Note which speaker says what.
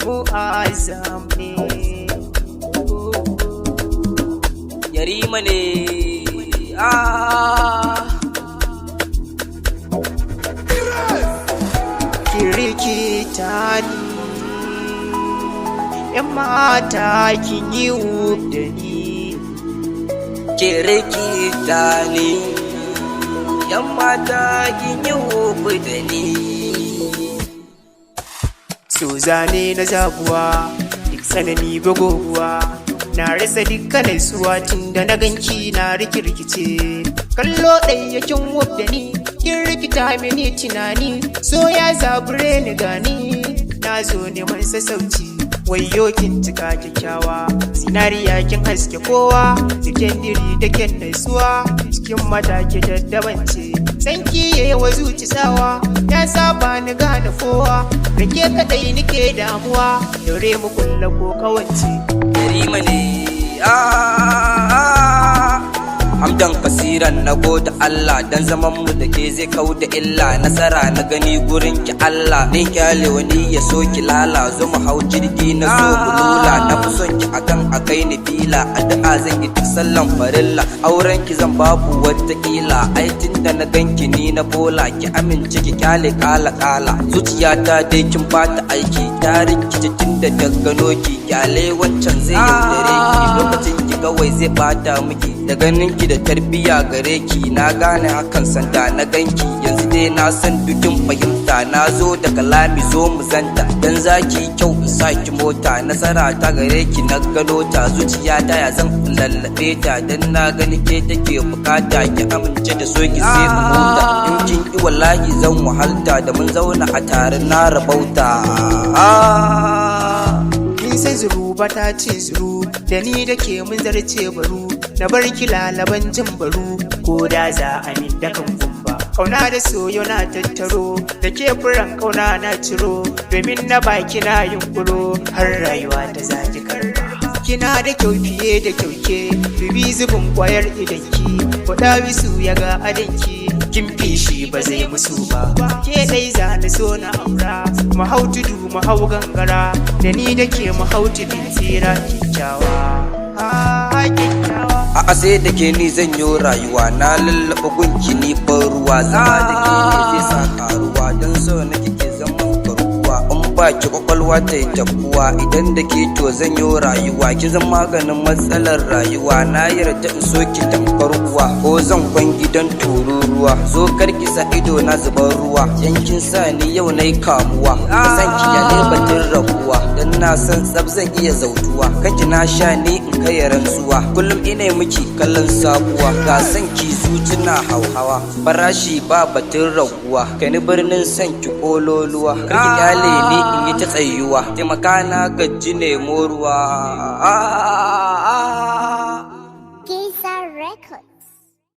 Speaker 1: mu'azzam ne.
Speaker 2: Yarima ne.
Speaker 1: Kirikita ni, ‘yan mata kin yi wuf da ni.
Speaker 2: Kirikita ni, ‘yan mata kin yi wuf da ni.
Speaker 1: So zane na zabuwa, duk tsanani bagoguwa, na rasa dukkanin suwa tun da na ganki na rikirkice. Kallo ɗaya kin wuf da ni, kin rikita mini tunani, so ya zabure ni gani, na zo neman sassauci. Wayyo kin cika kyakkyawa, zinariya kin haske kowa, cikin diri da kyan naisuwa, cikin matake daddabance. Sanki yayi wa zuci sawa, ya saba ni gane kowa, da ke kaɗai nike damuwa, daure mu kulla ko kawance.
Speaker 2: Yarima ne. Hamdan kasiran na gode Allah dan zaman mu da ke zai kau da illa, nasara na gani gurin ki Allah, ni kyale wani ya so ki lala, zo mu hau jirgi na so mu lula, na fi son ki akan akai ni bila, addu'a zan yi duk sallan farilla, auren ki zan babu wata kila, ai tunda na ganki ni na bola, ki amince ki kyale kala kala, zuciyata dai kin bata aiki, ta rikice tunda ta gano ki, kyale wancan zai yaudare ki, lokacin ki kawai zai bata miki, da ganin ki da tarbiya gare ki, na gane hakan sanda na ganki, yanzu dai na san dukin fahimta, na zo da kalami zo mu zanta, dan zaki kyau in saki mota, nasara ta gare ki na gano ta, zuciya ta ya zan lallabe ta, dan na gani ke take bukata, ki amince da so ki sai mu mota, in kin ki wallahi zan wahalta, da mun zauna a tare na rabauta.
Speaker 1: Kin san zuru ba ta ce zuru, da ni da ke mun zarce baro, na bar ki lalaban jin baro, ko da za a min da kan gumba. Kauna da soyo na tattaro, da ke furan kauna na ciro, domin na baki na yunkuro, har rayuwa ta zaki karba. Kina da kyau fiye da kyauke, dubi zubin kwayar idanki, kuɗa wisu ya ga adanki, kin fishi ba zai musu ba. Ke dai za na so na aura, mu hau tudu mu hau gangara, da ni da ke mu hau tudun tsira kyakkyawa.
Speaker 2: A'a sai da ke ni zan yi rayuwa, na lallaba gunki ni ban ruwa, zama da ke ne zai sa karuwa, don so na kike zaman karuwa, in ba ki kwakwalwa ta yi tabuwa, idan da ke to zan yi rayuwa, ki zan maganin matsalar rayuwa, na yarda in so ki tamkar uwa, ko zan kwan gidan tururuwa, zo karki sa ido na zubar ruwa, yankin sa ni yau na yi kamuwa, ka san ki ya batun rabuwa, dan na san tsab zan iya zautuwa, kanki na sha ni in kai rantsuwa, kullum ina miki kallon sabuwa, ga san ki zuci na hauhawa, farashi ba batun raguwa, kani birnin san ki kololuwa, kar ki kyale ni in yi ta tsayuwa, taimaka na gaji ne moruwa.